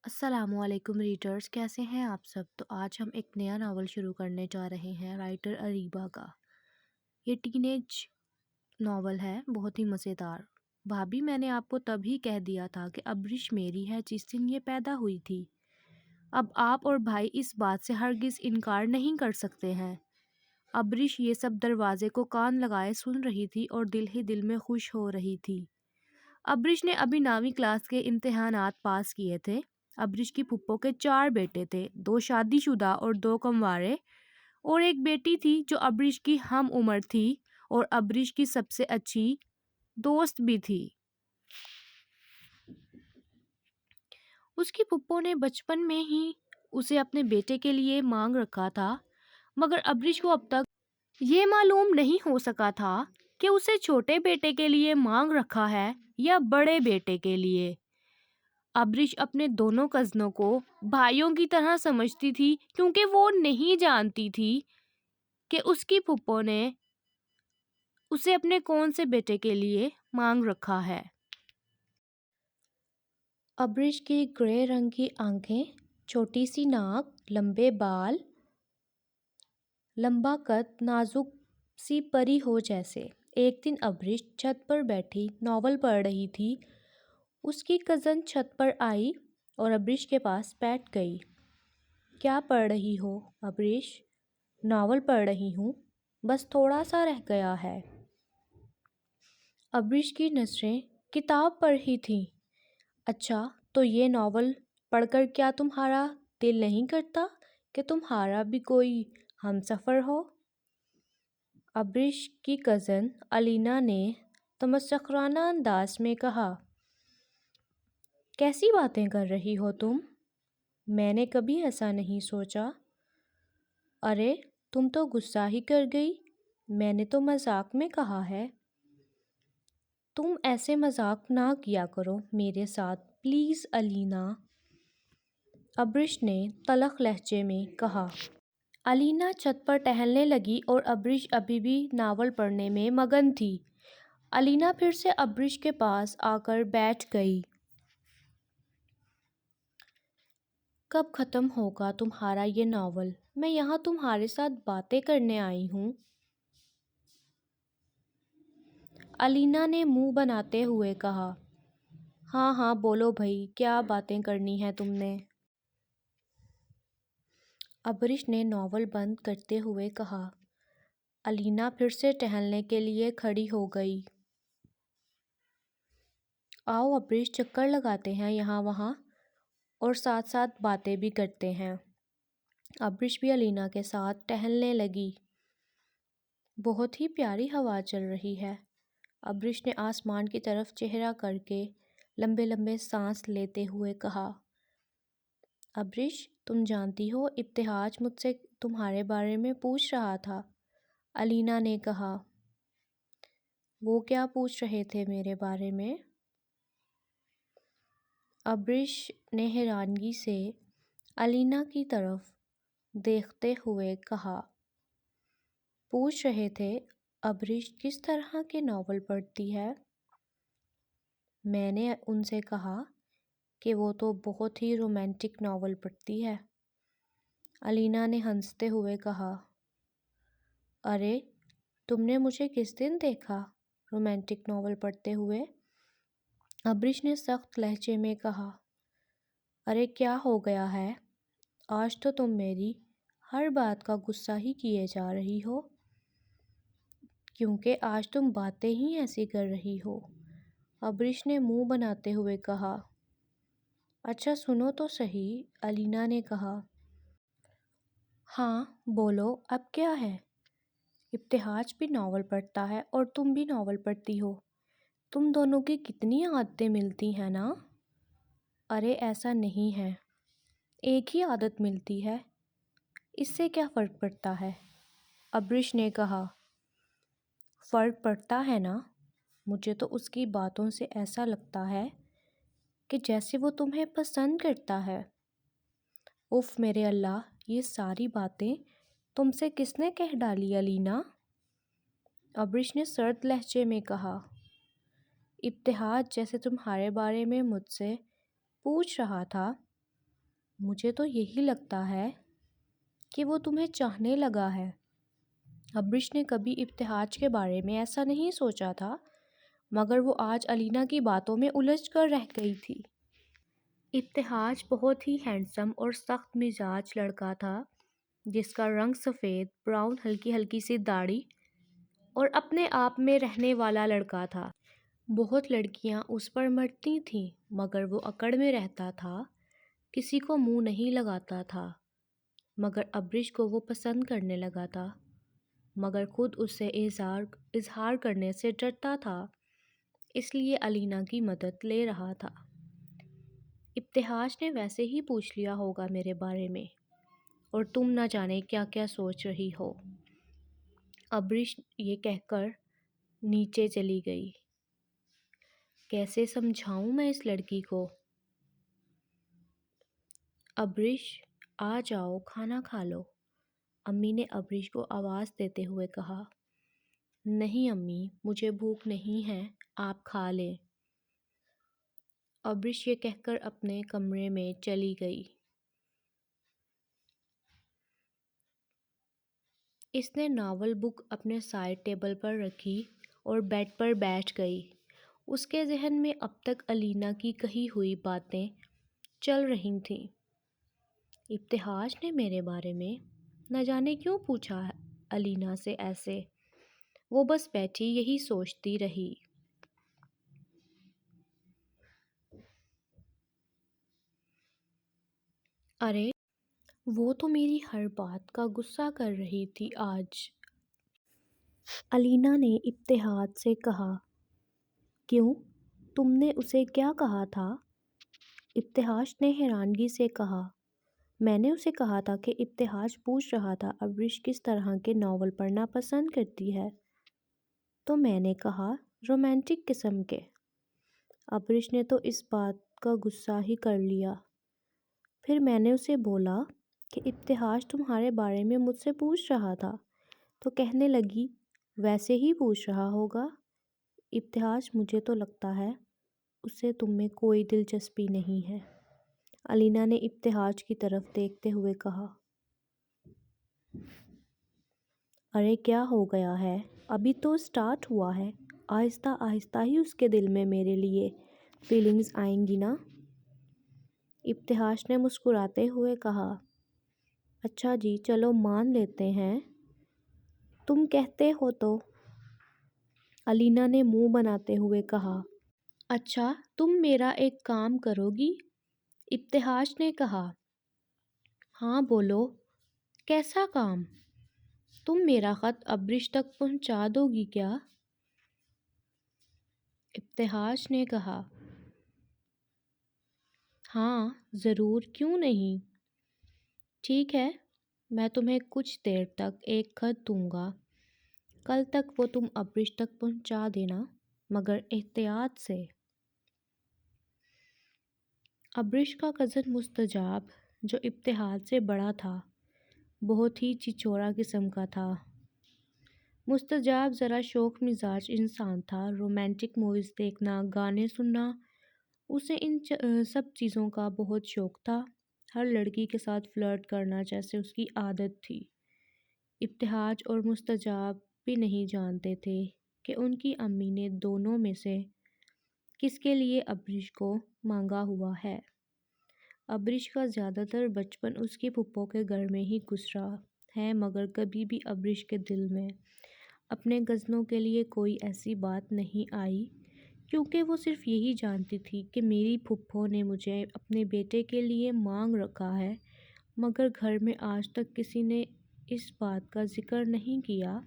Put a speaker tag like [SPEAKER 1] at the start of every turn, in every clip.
[SPEAKER 1] السلام علیکم ریڈرز، کیسے ہیں آپ سب؟ تو آج ہم ایک نیا ناول شروع کرنے جا رہے ہیں رائٹر اریبہ کا۔ یہ ٹین ایج ناول ہے، بہت ہی مزیدار۔ بھابھی، میں نے آپ کو تب ہی کہہ دیا تھا کہ ابرش میری ہے جس دن یہ پیدا ہوئی تھی۔ اب آپ اور بھائی اس بات سے ہرگز انکار نہیں کر سکتے ہیں۔ ابرش یہ سب دروازے کو کان لگائے سن رہی تھی اور دل ہی دل میں خوش ہو رہی تھی۔ ابرش نے ابھی 9ویں کلاس کے امتحانات پاس کیے تھے۔ ابرش کی پھپھو کے 4 بیٹے تھے، 2 شادی شدہ اور 2 کنوارے، اور ایک بیٹی تھی جو ابرش کی ہم عمر تھی اور ابرش کی سب سے اچھی دوست بھی تھی۔ اس کی پھپھو نے بچپن میں ہی اسے اپنے بیٹے کے لیے مانگ رکھا تھا، مگر ابرش کو اب تک یہ معلوم نہیں ہو سکا تھا کہ اسے چھوٹے بیٹے کے لیے مانگ رکھا ہے یا بڑے بیٹے کے لیے۔ ابرش اپنے دونوں کزنوں کو بھائیوں کی طرح سمجھتی تھی کیونکہ وہ نہیں جانتی تھی کہ اس کی پھپھو نے اسے اپنے کون سے بیٹے کے لیے مانگ رکھا ہے۔ ابرش کی گرے رنگ کی آنکھیں، چھوٹی سی ناک، لمبے بال، لمبا قد، نازک سی پری ہو جیسے۔ ایک دن ابرش چھت پر بیٹھی ناول پڑھ رہی تھی۔ اس کی کزن چھت پر آئی اور ابرش کے پاس بیٹھ گئی۔ کیا پڑھ رہی ہو ابرش؟ ناول پڑھ رہی ہوں، بس تھوڑا سا رہ گیا ہے۔ ابرش کی نظریں کتاب پر ہی تھیں۔ اچھا، تو یہ ناول پڑھ کر کیا تمہارا دل نہیں کرتا کہ تمہارا بھی کوئی ہم سفر ہو؟ ابرش کی کزن الینا نے تمسخرانہ انداز میں کہا۔ کیسی باتیں کر رہی ہو تم؟ میں نے کبھی ایسا نہیں سوچا۔ ارے، تم تو غصہ ہی کر گئی، میں نے تو مذاق میں کہا ہے۔ تم ایسے مذاق نہ کیا کرو میرے ساتھ پلیز الینا، ابرش نے تلخ لہجے میں کہا۔ الینا چھت پر ٹہلنے لگی اور ابرش ابھی بھی ناول پڑھنے میں مگن تھی۔ الینا پھر سے ابرش کے پاس آ کر بیٹھ گئی۔ کب ختم ہوگا تمہارا یہ ناول؟ میں یہاں تمہارے ساتھ باتیں کرنے آئی ہوں۔ الینا نے منہ بناتے ہوئے کہا۔ ہاں ہاں بولو بھئی، کیا باتیں کرنی ہیں تم نے؟ ابرش نے ناول بند کرتے ہوئے کہا۔ الینا پھر سے ٹہلنے کے لیے کھڑی ہو گئی۔ آؤ ابرش، چکر لگاتے ہیں یہاں وہاں اور ساتھ ساتھ باتیں بھی کرتے ہیں۔ ابرش بھی الینا کے ساتھ ٹہلنے لگی۔ بہت ہی پیاری ہوا چل رہی ہے، ابرش نے آسمان کی طرف چہرہ کر کے لمبے لمبے سانس لیتے ہوئے کہا۔ ابرش، تم جانتی ہو ابتہاج مجھ سے تمہارے بارے میں پوچھ رہا تھا، الینا نے کہا۔ وہ کیا پوچھ رہے تھے میرے بارے میں؟ ابرش نے حیرانگی سے الینا کی طرف دیکھتے ہوئے کہا۔ پوچھ رہے تھے ابرش کس طرح کے ناول پڑھتی ہے؟ میں نے ان سے کہا کہ وہ تو بہت ہی رومانٹک ناول پڑھتی ہے، الینا نے ہنستے ہوئے کہا۔ ارے، تم نے مجھے کس دن دیکھا رومانٹک ناول پڑھتے ہوئے؟ ابرش نے سخت لہجے میں کہا۔ ارے کیا ہو گیا ہے؟ آج تو تم میری ہر بات کا غصہ ہی کیے جا رہی ہو، کیونکہ آج تم باتیں ہی ایسی کر رہی ہو، ابرش نے منہ بناتے ہوئے کہا۔ اچھا سنو تو صحیح، الینا نے کہا۔ ہاں بولو، اب کیا ہے؟ ابتہاج بھی ناول پڑھتا ہے اور تم بھی ناول پڑھتی ہو، تم دونوں کی کتنی عادتیں ملتی ہیں نا؟ ارے ایسا نہیں ہے، ایک ہی عادت ملتی ہے، اس سے کیا فرق پڑتا ہے؟ ابرش نے کہا۔ فرق پڑتا ہے نا، مجھے تو اس کی باتوں سے ایسا لگتا ہے کہ جیسے وہ تمہیں پسند کرتا ہے۔ اف میرے اللہ، یہ ساری باتیں تم سے کس نے کہہ ڈالی الینا؟ ابرش نے سرد لہجے میں کہا۔ ابتہاج جیسے تمہارے بارے میں مجھ سے پوچھ رہا تھا، مجھے تو یہی لگتا ہے کہ وہ تمہیں چاہنے لگا ہے۔ ابرش نے کبھی ابتہاج کے بارے میں ایسا نہیں سوچا تھا، مگر وہ آج علینا کی باتوں میں الجھ کر رہ گئی تھی۔ ابتہاج بہت ہی ہینڈسم اور سخت مزاج لڑکا تھا، جس کا رنگ سفید، براؤن، ہلکی ہلکی سی داڑھی اور اپنے آپ میں رہنے والا لڑکا تھا۔ بہت لڑکیاں اس پر مرتی تھیں، مگر وہ اکڑ میں رہتا تھا، کسی کو منہ نہیں لگاتا تھا۔ مگر ابرش کو وہ پسند کرنے لگا تھا، مگر خود اس سے اظہار کرنے سے ڈرتا تھا، اس لیے علینا کی مدد لے رہا تھا۔ ابتہاج نے ویسے ہی پوچھ لیا ہوگا میرے بارے میں، اور تم نہ جانے کیا کیا سوچ رہی ہو۔ ابرش یہ کہہ کر نیچے چلی گئی۔ کیسے سمجھاؤں میں اس لڑکی کو؟ ابرش، آ جاؤ، کھانا کھا لو، امی نے ابرش کو آواز دیتے ہوئے کہا۔ نہیں امی، مجھے بھوک نہیں ہے، آپ کھا لیں۔ ابرش یہ کہہ کر اپنے کمرے میں چلی گئی۔ اس نے ناول بک اپنے سائڈ ٹیبل پر رکھی اور بیڈ پر بیٹھ گئی۔ اس کے ذہن میں اب تک علینا کی کہی ہوئی باتیں چل رہی تھیں۔ ابتہاج نے میرے بارے میں نہ جانے کیوں پوچھا علینا سے ایسے، وہ بس بیٹھی یہی سوچتی رہی۔ ارے وہ تو میری ہر بات کا غصہ کر رہی تھی آج، علینا نے ابتہاج سے کہا۔ کیوں؟ تم نے اسے کیا کہا تھا؟ ابتہاج نے حیرانگی سے کہا۔ میں نے اسے کہا تھا کہ ابتہاج پوچھ رہا تھا ابرش کس طرح کے ناول پڑھنا پسند کرتی ہے، تو میں نے کہا رومانٹک قسم کے۔ ابرش نے تو اس بات کا غصہ ہی کر لیا۔ پھر میں نے اسے بولا کہ ابتہاج تمہارے بارے میں مجھ سے پوچھ رہا تھا، تو کہنے لگی ویسے ہی پوچھ رہا ہوگا۔ ابتہاج، مجھے تو لگتا ہے اسے تم میں کوئی دلچسپی نہیں ہے، علینا نے ابتہاج کی طرف دیکھتے ہوئے کہا۔ ارے کیا ہو گیا ہے؟ ابھی تو سٹارٹ ہوا ہے، آہستہ آہستہ ہی اس کے دل میں میرے لیے فیلنگز آئیں گی نا۔ ابتہاج نے مسکراتے ہوئے کہا۔ اچھا جی، چلو مان لیتے ہیں، تم کہتے ہو تو، علینا نے منہ بناتے ہوئے کہا۔ اچھا تم میرا ایک کام کرو گی؟ ابتہاج نے کہا۔ ہاں بولو، کیسا کام؟ تم میرا خط ابرش تک پہنچا دو گی کیا؟ ابتہاج نے کہا۔ ہاں ضرور، کیوں نہیں؟ ٹھیک ہے، میں تمہیں کچھ دیر تک ایک خط دوں گا، کل تک وہ تم ابرش تک پہنچا دینا، مگر احتیاط سے۔ ابرش کا کزن مستجاب، جو ابتہاج سے بڑا تھا، بہت ہی چچورا قسم کا تھا۔ مستجاب ذرا شوخ مزاج انسان تھا، رومانٹک موویز دیکھنا، گانے سننا، اسے ان سب چیزوں کا بہت شوق تھا۔ ہر لڑکی کے ساتھ فلرٹ کرنا جیسے اس کی عادت تھی۔ ابتہاج اور مستجاب بھی نہیں جانتے تھے کہ ان کی امی نے دونوں میں سے کس کے لیے ابرش کو مانگا ہوا ہے۔ ابرش کا زیادہ تر بچپن اس کی پھپھو کے گھر میں ہی گزرا ہے، مگر کبھی بھی ابرش کے دل میں اپنے کزنوں کے لیے کوئی ایسی بات نہیں آئی، کیونکہ وہ صرف یہی جانتی تھی کہ میری پھپھو نے مجھے اپنے بیٹے کے لیے مانگ رکھا ہے، مگر گھر میں آج تک کسی نے اس بات کا ذکر نہیں کیا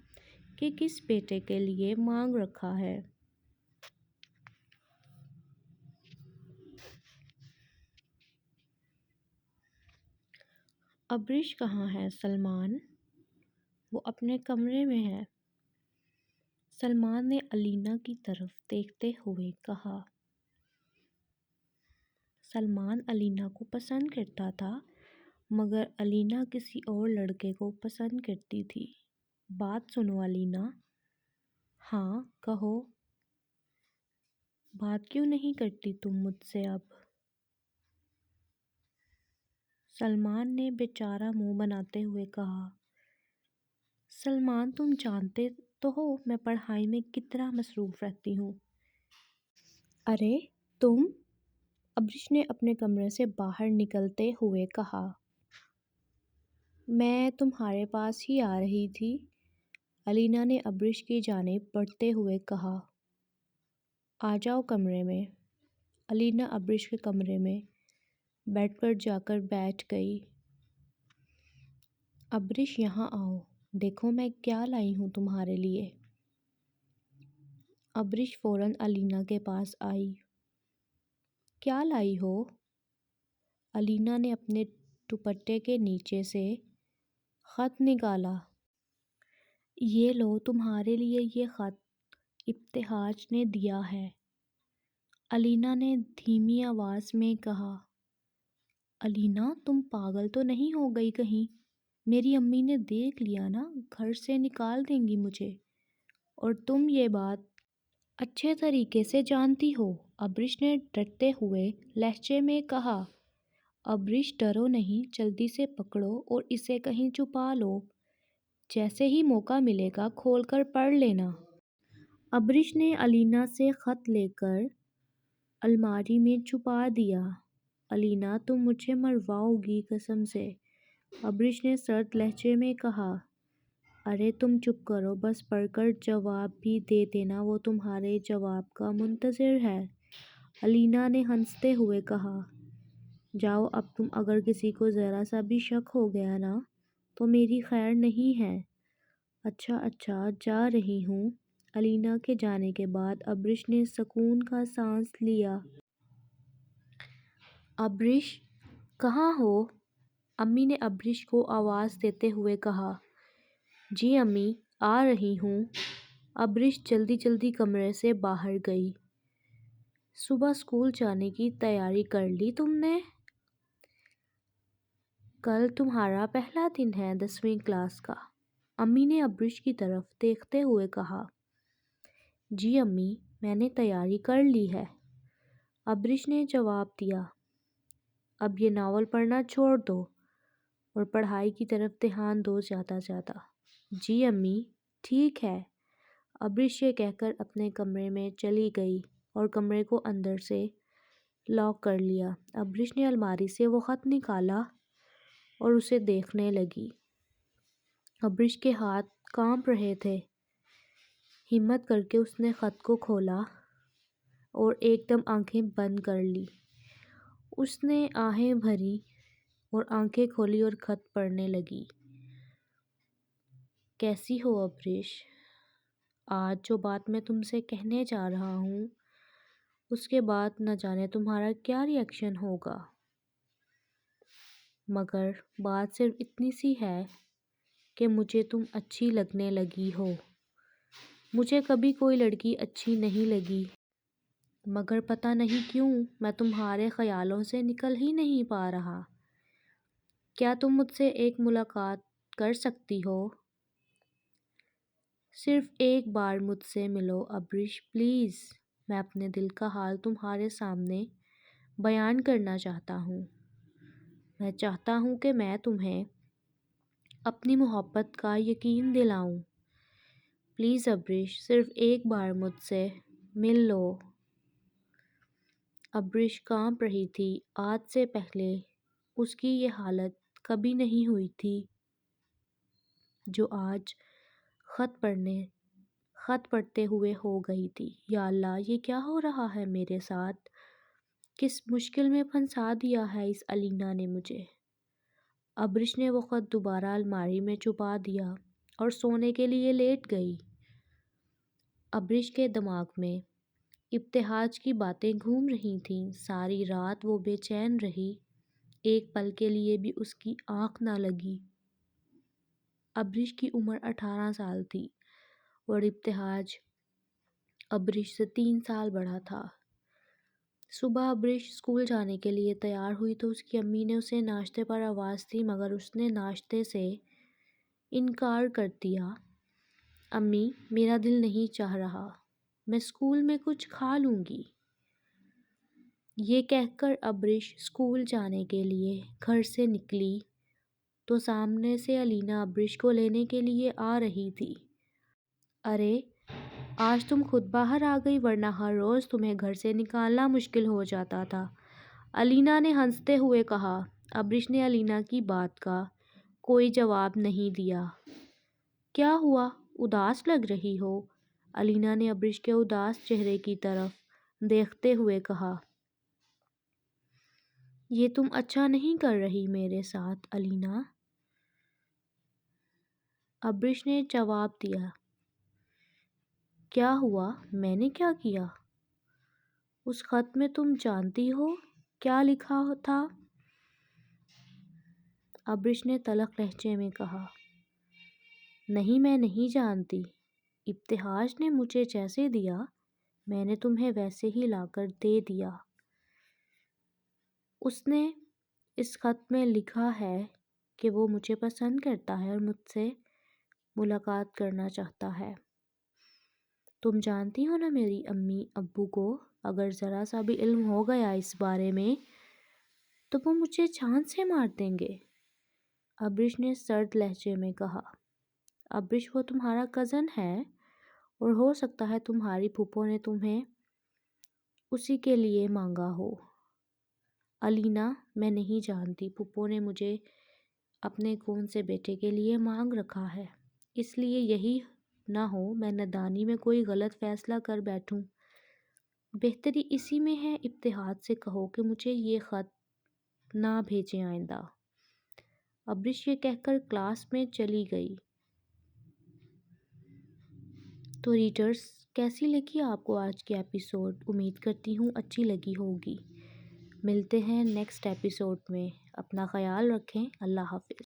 [SPEAKER 1] کہ کس بیٹے کے لیے مانگ رکھا ہے۔ ابرش کہاں ہے سلمان؟ وہ اپنے کمرے میں ہے، سلمان نے علینا کی طرف دیکھتے ہوئے کہا۔ سلمان علینا کو پسند کرتا تھا، مگر علینا کسی اور لڑکے کو پسند کرتی تھی۔ بات سنو علینا۔ ہاں کہو۔ بات کیوں نہیں کرتی تم مجھ سے اب؟ سلمان نے بیچارہ منہ بناتے ہوئے کہا۔ سلمان تم جانتے تو ہو میں پڑھائی میں کتنا مصروف رہتی ہوں۔ ارے تم، ابرش نے اپنے کمرے سے باہر نکلتے ہوئے کہا۔ میں تمہارے پاس ہی آ رہی تھی، الینا نے ابرش کی جانب بڑھتے ہوئے کہا۔ آ جاؤ کمرے میں۔ الینا ابرش کے کمرے میں بیڈ پر جا کر بیٹھ گئی۔ ابرش یہاں آؤ، دیکھو میں کیا لائی ہوں تمہارے لیے۔ ابرش فوراً الینا کے پاس آئی۔ کیا لائی ہو؟ الینا نے اپنے دوپٹے کے نیچے سے خط نکالا۔ یہ لو تمہارے لیے یہ خط ابتہاج نے دیا ہے، الینا نے دھیمی آواز میں کہا۔ الینا تم پاگل تو نہیں ہو گئی کہیں؟ میری امی نے دیکھ لیا نا، گھر سے نکال دیں گی مجھے، اور تم یہ بات اچھے طریقے سے جانتی ہو، ابرش نے ڈرتے ہوئے لہجے میں کہا۔ ابرش ڈرو نہیں، جلدی سے پکڑو اور اسے کہیں چھپا لو، جیسے ہی موقع ملے گا کھول کر پڑھ لینا۔ ابرش نے الینا سے خط لے کر الماری میں چھپا دیا۔ الینا تم مجھے مرواؤ گی قسم سے، ابرش نے سرد لہجے میں کہا۔ ارے تم چپ کرو، بس پڑھ کر جواب بھی دے دینا، وہ تمہارے جواب کا منتظر ہے، الینا نے ہنستے ہوئے کہا۔ جاؤ اب تم، اگر کسی کو ذرا سا بھی شک ہو گیا نا تو میری خیر نہیں ہے۔ اچھا اچھا جا رہی ہوں۔ الینا کے جانے کے بعد ابرش نے سکون کا سانس لیا۔ ابرش کہاں ہو؟ امی نے ابرش کو آواز دیتے ہوئے کہا۔ جی امی آ رہی ہوں۔ ابرش جلدی جلدی کمرے سے باہر گئی۔ صبح اسکول جانے کی تیاری کر لی تم نے؟ کل تمہارا پہلا دن ہے 10ویں کلاس کا، امی نے ابرش کی طرف دیکھتے ہوئے کہا۔ جی امی میں نے تیاری کر لی ہے، ابرش نے جواب دیا۔ اب یہ ناول پڑھنا چھوڑ دو اور پڑھائی کی طرف دھیان دو زیادہ زیادہ۔ جی امی ٹھیک ہے، ابرش یہ کہہ کر اپنے کمرے میں چلی گئی اور کمرے کو اندر سے لاک کر لیا۔ ابرش نے الماری سے وہ خط نکالا اور اسے دیکھنے لگی۔ ابرش کے ہاتھ کانپ رہے تھے۔ ہمت کر کے اس نے خط کو کھولا اور ایک دم آنکھیں بند کر لی۔ اس نے آہیں بھری اور آنکھیں کھولی اور خط پڑھنے لگی۔ کیسی ہو ابرش؟ آج جو بات میں تم سے کہنے جا رہا ہوں، اس کے بعد نہ جانے تمہارا کیا ری ایکشن ہوگا، مگر بات صرف اتنی سی ہے کہ مجھے تم اچھی لگنے لگی ہو۔ مجھے کبھی کوئی لڑکی اچھی نہیں لگی، مگر پتہ نہیں کیوں میں تمہارے خیالوں سے نکل ہی نہیں پا رہا۔ کیا تم مجھ سے ایک ملاقات کر سکتی ہو؟ صرف ایک بار مجھ سے ملو ابرش پلیز، میں اپنے دل کا حال تمہارے سامنے بیان کرنا چاہتا ہوں۔ میں چاہتا ہوں کہ میں تمہیں اپنی محبت کا یقین دلاؤں۔ پلیز ابرش صرف ایک بار مجھ سے مل لو۔ ابرش کانپ رہی تھی، آج سے پہلے اس کی یہ حالت کبھی نہیں ہوئی تھی جو آج خط پڑھتے ہوئے ہو گئی تھی۔ یا اللہ یہ کیا ہو رہا ہے میرے ساتھ، کس مشکل میں پھنسا دیا ہے اس الینا نے مجھے۔ ابرش نے وہ خط دوبارہ الماری میں چھپا دیا اور سونے کے لیے لیٹ گئی۔ ابرش کے دماغ میں ابتہاج کی باتیں گھوم رہی تھیں۔ ساری رات وہ بے چین رہی، ایک پل کے لیے بھی اس کی آنکھ نہ لگی۔ ابرش کی عمر 18 سال تھی اور ابتہاج ابرش سے 3 سال بڑا تھا۔ صبح ابرش اسکول جانے کے لیے تیار ہوئی تو اس کی امی نے اسے ناشتے پر آواز دی، مگر اس نے ناشتے سے انکار کر دیا۔ امی میرا دل نہیں چاہ رہا، میں اسکول میں کچھ کھا لوں گی۔ یہ کہہ کر ابرش اسکول جانے کے لیے گھر سے نکلی تو سامنے سے الینا ابرش کو لینے کے لیے آ رہی تھی۔ ارے آج تم خود باہر آ گئی، ورنہ ہر روز تمہیں گھر سے نکالنا مشکل ہو جاتا تھا، الینا نے ہنستے ہوئے کہا۔ ابرش نے الینا کی بات کا کوئی جواب نہیں دیا۔ کیا ہوا، اداس لگ رہی ہو؟ الینا نے ابرش کے اداس چہرے کی طرف دیکھتے ہوئے کہا۔ یہ تم اچھا نہیں کر رہی میرے ساتھ الینا، ابرش نے جواب دیا۔ کیا ہوا، میں نے کیا کیا؟ اس خط میں تم جانتی ہو کیا لکھا تھا؟ ابرش نے تلخ لہجے میں کہا۔ نہیں، میں نہیں جانتی، ابتہاج نے مجھے جیسے دیا میں نے تمہیں ویسے ہی لا کر دے دیا۔ اس نے اس خط میں لکھا ہے کہ وہ مجھے پسند کرتا ہے اور مجھ سے ملاقات کرنا چاہتا ہے۔ تم جانتی ہو نا میری امی ابو کو اگر ذرا سا بھی علم ہو گیا اس بارے میں تو وہ مجھے جان سے مار دیں گے، ابرش نے سرد لہجے میں کہا۔ ابرش، وہ تمہارا کزن ہے اور ہو سکتا ہے تمہاری پھوپھو نے تمہیں اسی کے لیے مانگا ہو۔ الینا، میں نہیں جانتی، پھوپھو نے مجھے اپنے کون سے بیٹے کے لیے مانگ رکھا ہے، اس لیے یہی نہ ہو میں نادانی میں کوئی غلط فیصلہ کر بیٹھوں۔ بہتری اسی میں ہے، ابتہاج سے کہو کہ مجھے یہ خط نہ بھیجیں آئندہ۔ ابرش یہ کہہ کر کلاس میں چلی گئی۔ تو ریڈرز، کیسی لگی آپ کو آج کی ایپیسوڈ؟ امید کرتی ہوں اچھی لگی ہوگی۔ ملتے ہیں نیکسٹ ایپیسوڈ میں، اپنا خیال رکھیں، اللہ حافظ۔